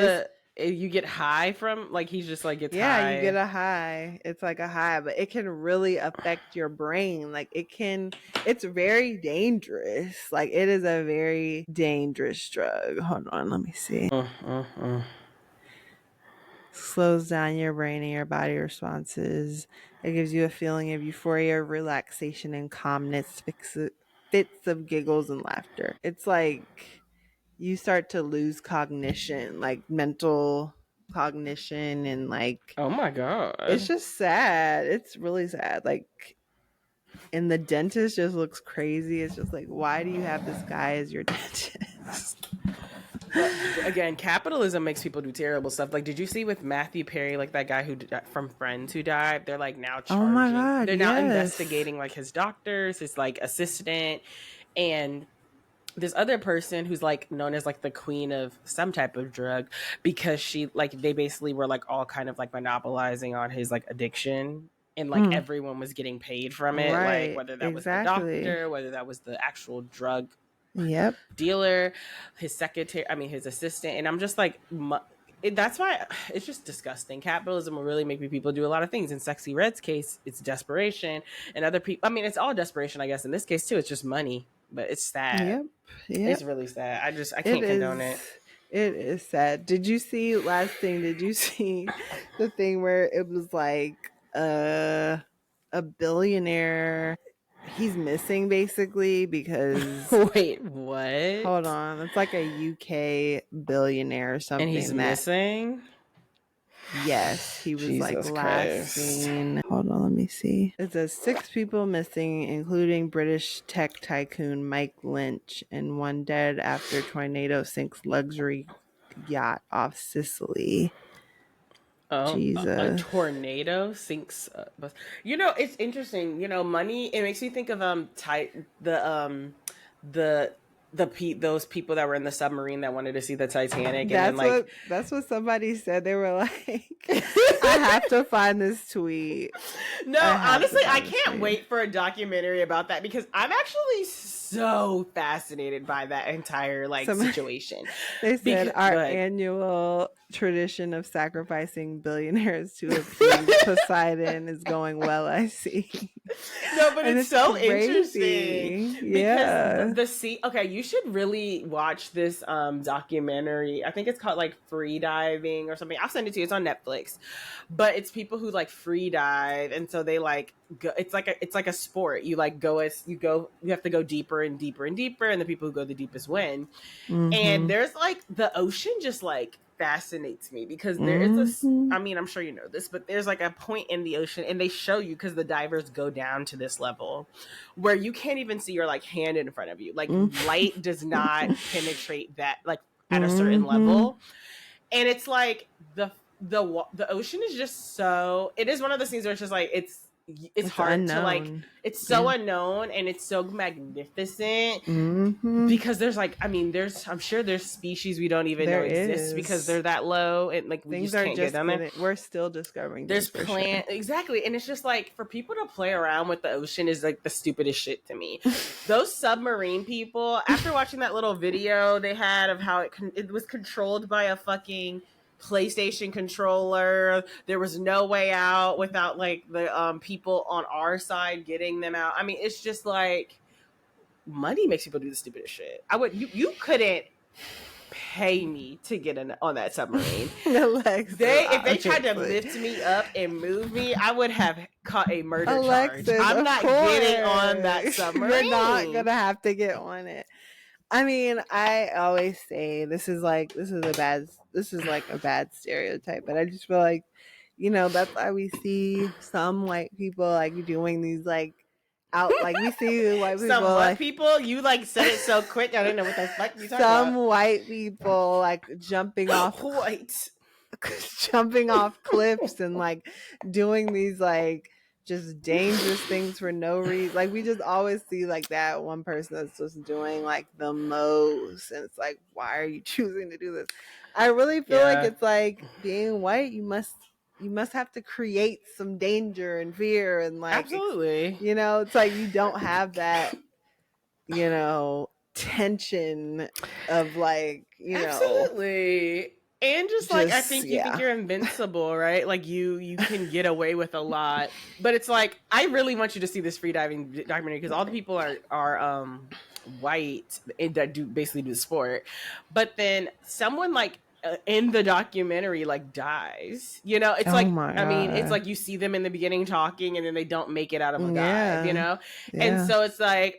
you get high from? Like, he's just like gets high. Yeah, you get a high. It's like a high, but it can really affect your brain. Like, it's very dangerous. Like, it is a very dangerous drug. Hold on, let me see. Slows down your brain and your body responses. It gives you a feeling of euphoria, relaxation, and calmness, fits of giggles and laughter. It's like you start to lose cognition, like mental cognition, and like, oh my God, it's just sad. It's really sad. Like, and the dentist just looks crazy. It's just like, why do you have this guy as your dentist? But again, capitalism makes people do terrible stuff. Like, did you see with Matthew Perry, like that guy from Friends who died? They're like now charging. Oh my God, they're now investigating like his doctors, his like assistant, and this other person who's like known as like the queen of some type of drug, because she like they basically were like all kind of like monopolizing on his like addiction, and like everyone was getting paid from it, Right, like whether that was the doctor, whether that was the actual drug dealer, his secretary, I mean his assistant. And I'm just like, that's why it's just disgusting. Capitalism will really make people do a lot of things. In Sexy Red's case, it's desperation, and other people, I mean, it's all desperation, I guess. In this case too, it's just money, but it's sad. It's really sad. I can't condone it. It is sad. Did you see the thing where it was like a billionaire, he's missing basically because wait, what? Hold on. It's like a UK billionaire or something. And he's missing? Yes, he was Jesus like last seen. Hold on, let me see. It says 6 people missing, including British tech tycoon Mike Lynch, and 1 dead after tornado sinks luxury yacht off Sicily. Oh, Jesus. A tornado sinks. You know, it's interesting. You know, money. It makes me think of those people that were in the submarine that wanted to see the Titanic. That's what somebody said. They were like, I have to find this tweet. No, honestly, I can't wait for a documentary about that, because I'm actually so fascinated by that entire like situation. They said our but annual tradition of sacrificing billionaires to appease Poseidon is going well, I see. no, but And it's so crazy. interesting Yeah. because the sea. Okay, you should really watch this documentary. I think it's called like Free Diving or something. I'll send it to you. It's on Netflix, but it's people who like free dive, and so they like go. It's like a sport. You like go as you go. You have to go deeper and deeper and deeper, and the people who go the deepest win. And there's like the ocean just like fascinates me because there is I mean, I'm sure you know this, but there's like a point in the ocean and they show you because the divers go down to this level where you can't even see your like hand in front of you. Like light does not penetrate that like at a certain level. And it's like the ocean is just so, it is one of those things where it's just like it's hard unknown. To like, it's so unknown and it's so magnificent because there's like, I mean, I'm sure there's species we don't even know exist because they're that low and like we just can't get them in. We're still discovering. There's plant exactly, and it's just like for people to play around with the ocean is like the stupidest shit to me. Those submarine people, after watching that little video they had of how it was controlled by a fucking PlayStation controller. There was no way out without like the people on our side getting them out. I mean, it's just like money makes people do the stupidest shit. You couldn't pay me to get on that submarine. Alexis, if they tried to lift me up and move me, I would have caught a murder charge. I'm not getting on that submarine. You're not gonna have to get on it. I mean, I always say this is like a bad stereotype, but I just feel like, you know, that's why we see some white people like doing these like out, like we see white people. Some white people? You like said it so quick. I didn't know what the fuck you talking about. Some white people like jumping off cliffs and like doing these like just dangerous things for no reason. Like we just always see like that one person that's just doing like the most, and it's like, why are you choosing to do this? I really feel like it's like being white, you must have to create some danger and fear and like, absolutely, you know, it's like you don't have that, you know, tension of like, you know, absolutely. And just like, I think you think you're invincible, right? Like you can get away with a lot, but it's like, I really want you to see this free diving documentary because all the people are white that basically do the sport, but then someone like in the documentary like dies, you know. It's I mean, it's like you see them in the beginning talking and then they don't make it out of a dive, you know. And so it's like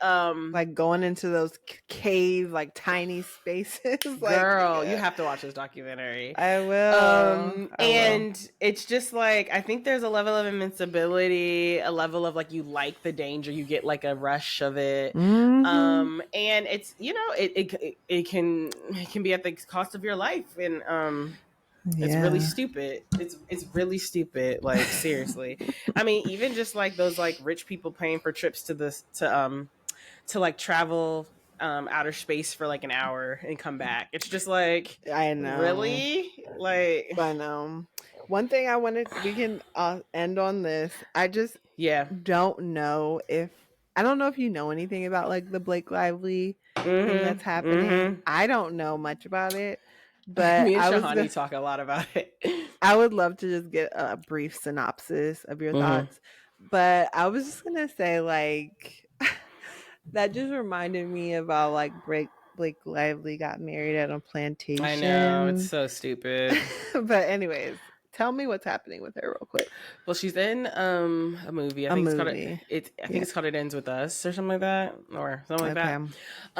going into those cave like tiny spaces. Girl, you have to watch this documentary. I will. And it's just like, I think there's a level of invincibility, a level of like you like the danger, you get like a rush of it. And it's, you know, it can be at the cost of your life. And it's really stupid. It's really stupid. Like seriously. I mean, even just like those like rich people paying for trips to like travel outer space for like an hour and come back. It's just like, I know, really, like I know. One thing we can end on this. I just don't know if you know anything about like the Blake Lively thing that's happening. I don't know much about it. But me and Shahani talk a lot about it. I would love to just get a brief synopsis of your thoughts. But I was just gonna say, like, that just reminded me about like Blake Lively got married at a plantation. I know, it's so stupid. But anyways, tell me what's happening with her real quick. Well, she's in a movie. I think it's called It Ends With Us or something like that. Or something like that.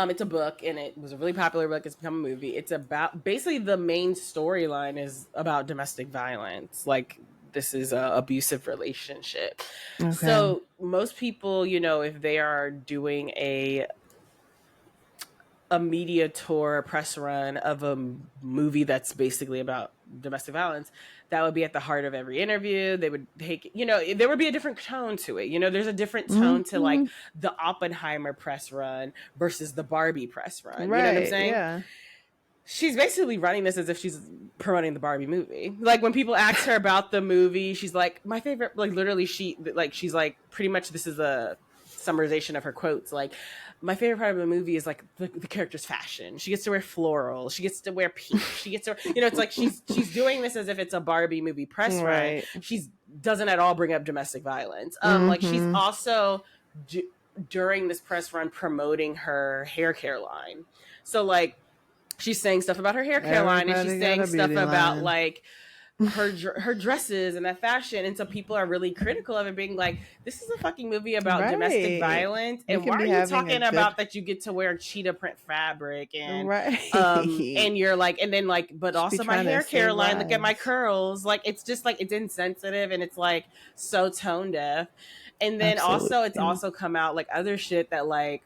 It's a book and it was a really popular book. It's become a movie. It's about, basically the main storyline is about domestic violence. Like this is a abusive relationship. Okay. So most people, you know, if they are doing a media tour, a press run of a movie that's basically about domestic violence, that would be at the heart of every interview. They would take, you know, there would be a different tone to it. You know, there's a different tone to like the Oppenheimer press run versus the Barbie press run. Right, you know what I'm saying? Yeah. She's basically running this as if she's promoting the Barbie movie. Like when people ask her about the movie, she's like, my favorite, like literally she's like, pretty much this is a summarization of her quotes. Like, my favorite part of the movie is like the character's fashion. She gets to wear floral. She gets to wear pink. She gets to, it's like she's doing this as if it's a Barbie movie press run. She doesn't at all bring up domestic violence. Like she's also during this press run promoting her hair care line. So like she's saying stuff about her hair care line, and she's saying stuff about like her dresses and that fashion, and so people are really critical of it, being like, this is a fucking movie about domestic violence, and why are you talking about that you get to wear cheetah print fabric and and you're like, and then like, but also my hair care line, look at my curls, like it's just like, it's insensitive, and it's like so tone deaf. And then also it's also come out like other shit that like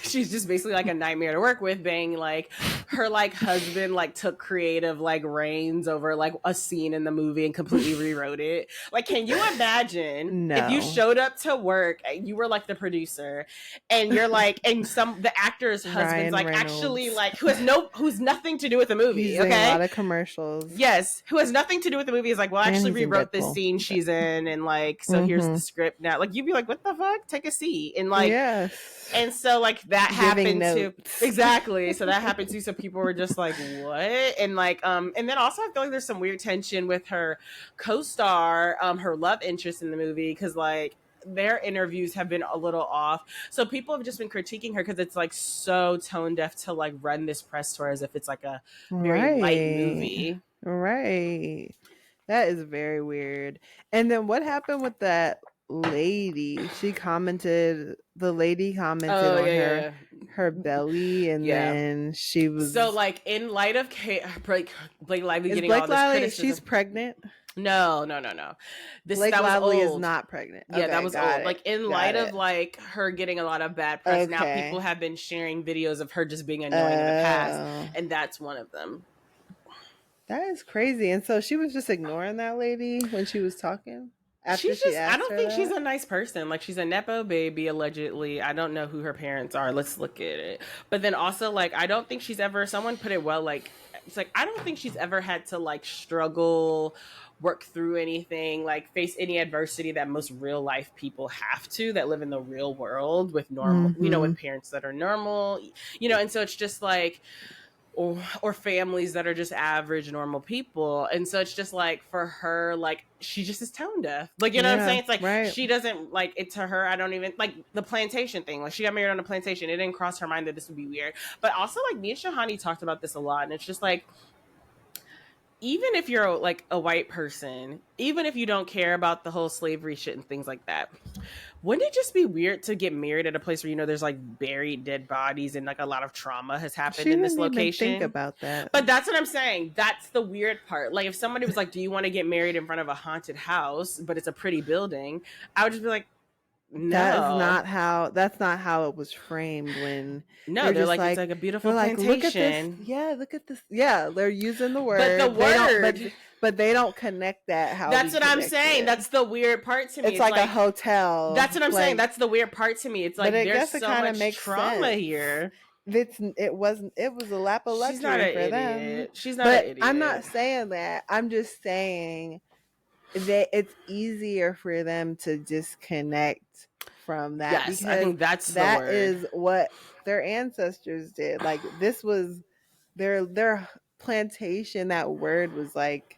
she's just basically like a nightmare to work with, being like her like husband like took creative like reins over like a scene in the movie and completely rewrote it. Like, can you imagine if you showed up to work, you were like the producer, and you're like, and the actor's husband's like actually like who's nothing to do with the movie. He's in a lot of commercials. Yes, who has nothing to do with the movie is like, well, I actually rewrote this scene she's in, and like, so here's the script now. Like, you'd be like, what the fuck? Take a seat. And like, and so like that happened too. Exactly. So that happened too. So people were just like, what? And like, and then also I feel like there's some weird tension with her co-star, her love interest in the movie, because like their interviews have been a little off. So people have just been critiquing her because it's like so tone deaf to like run this press tour as if it's like a very light movie. Right. That is very weird. And then what happened with that lady? The lady commented on her belly, and then she was, so like, in light of Blake Lively getting all this criticism. She's pregnant? No. Blake Lively is not pregnant. Yeah, that was old. Like, in light of like her getting a lot of bad press, now people have been sharing videos of her just being annoying in the past, and that's one of them. That is crazy. And so she was just ignoring that lady when she was talking? I don't think she's a nice person. Like, she's a Nepo baby, allegedly. I don't know who her parents are. Let's look at it. But then also, like, I don't think she's ever, someone put it well, like, it's like, I don't think she's ever had to, like, struggle, work through anything, like, face any adversity that most real life people have to, that live in the real world with normal, with parents that are normal, and so it's just like, or families that are just average normal people. And so it's just like, for her, like, she just is tone deaf, like, what I'm saying? It's like, she doesn't, like, it to her, I don't even, like, the plantation thing, like, she got married on a plantation, it didn't cross her mind that this would be weird. But also, like, me and Shahani talked about this a lot, and it's just like, even if you're like a white person, even if you don't care about the whole slavery shit and things like that, wouldn't it just be weird to get married at a place where there's like buried dead bodies and like a lot of trauma has happened in this location? Think about that. But that's what I'm saying. That's the weird part. Like, if somebody was like, "Do you want to get married in front of a haunted house, but it's a pretty building?" I would just be like, no. That's not how it was framed. When they're like, it's like a beautiful plantation. Look at this. Yeah, they're using the word. But the word, but they don't connect that. That's what I'm saying. That's the weird part to me. It's like a hotel. That's what I'm saying. That's the weird part to me. It's like, there's so much trauma here. It was a lap of luxury for them. She's not an idiot. I'm not saying that. I'm just saying that it's easier for them to disconnect from that. Yes, I think that is what their ancestors did. Like, this was their plantation. That word was like,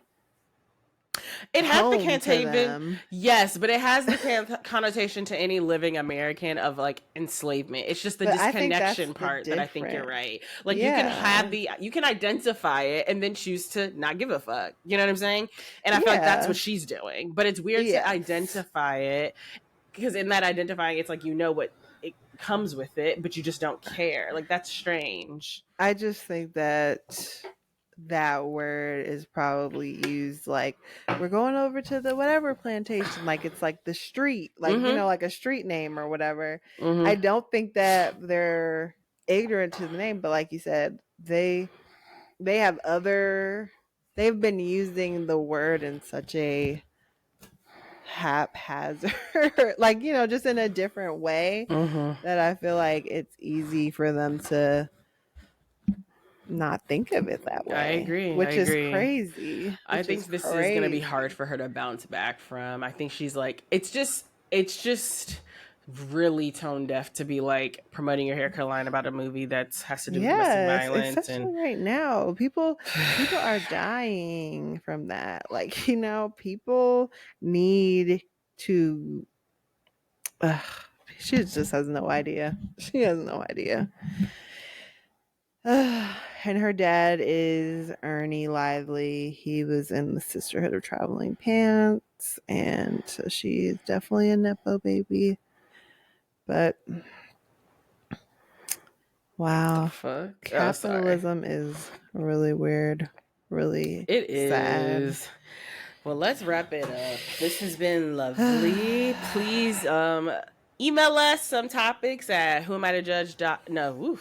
it has the connotation, yes, but it has the connotation to any living American of like enslavement. It's just the disconnection part that I think you're right. Like, you can identify it and then choose to not give a fuck. You know what I'm saying? And I feel like that's what she's doing. But it's weird to identify it, because in that identifying, it's like, what it comes with it, but you just don't care. Like, that's strange. I just think that word is probably used like, we're going over to the whatever plantation, like it's like the street, like like a street name or whatever. I don't think that they're ignorant to the name, but like you said, they've been using the word in such a haphazard, like, just in a different way, that I feel like it's easy for them to not think of it that way. I agree. Which is crazy. I think this is going to be hard for her to bounce back from. I think she's like, it's just, it's just really tone deaf to be like promoting your hair color line about a movie that has to do with domestic Yes, violence. especially And right now. People are dying from that. Like, people need to she just has no idea. She has no idea. And her dad is Ernie Lively. He was in the Sisterhood of Traveling Pants, and so she's definitely a nepo baby. But wow, fuck. Oh, sorry. capitalism is really weird, really It sad. is. Well, let's wrap it up. This has been lovely. Please email us some topics at who am I to judge who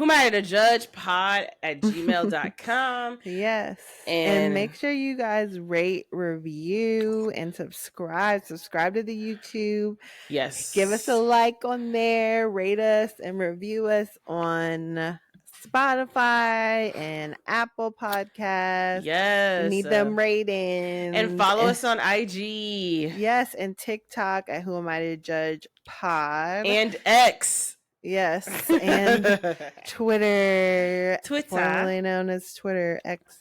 am I to judge pod at gmail.com. Yes. And And make sure you guys rate, review, and subscribe. Subscribe to the YouTube. yes, Give us a like on there. Rate us and review us on Spotify and Apple Podcasts. We yes, need them ratings. and follow us on IG. Yes, and TikTok at Who Am I to Judge Pod. And X. Yes, and Twitter, formerly known as Twitter X.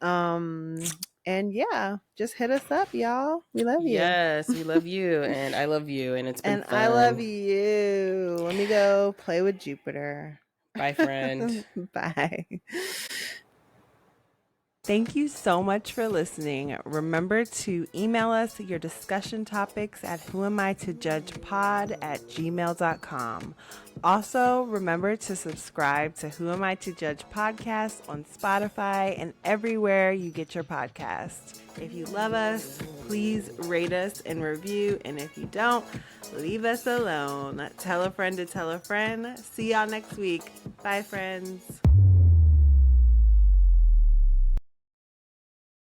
And yeah, just hit us up, y'all. We love you. Yes, we love you, and I love you, and it's been and fun. I love you. Let me go play with Jupiter. Bye, friend. Bye. Thank you so much for listening. Remember to email us your discussion topics at whoamitojudgepod@gmail.com. Also, remember to subscribe to Who Am I to Judge podcast on Spotify and everywhere you get your podcast. If you love us, please rate us and review. And if you don't, leave us alone. Tell a friend to tell a friend. See y'all next week. Bye, friends.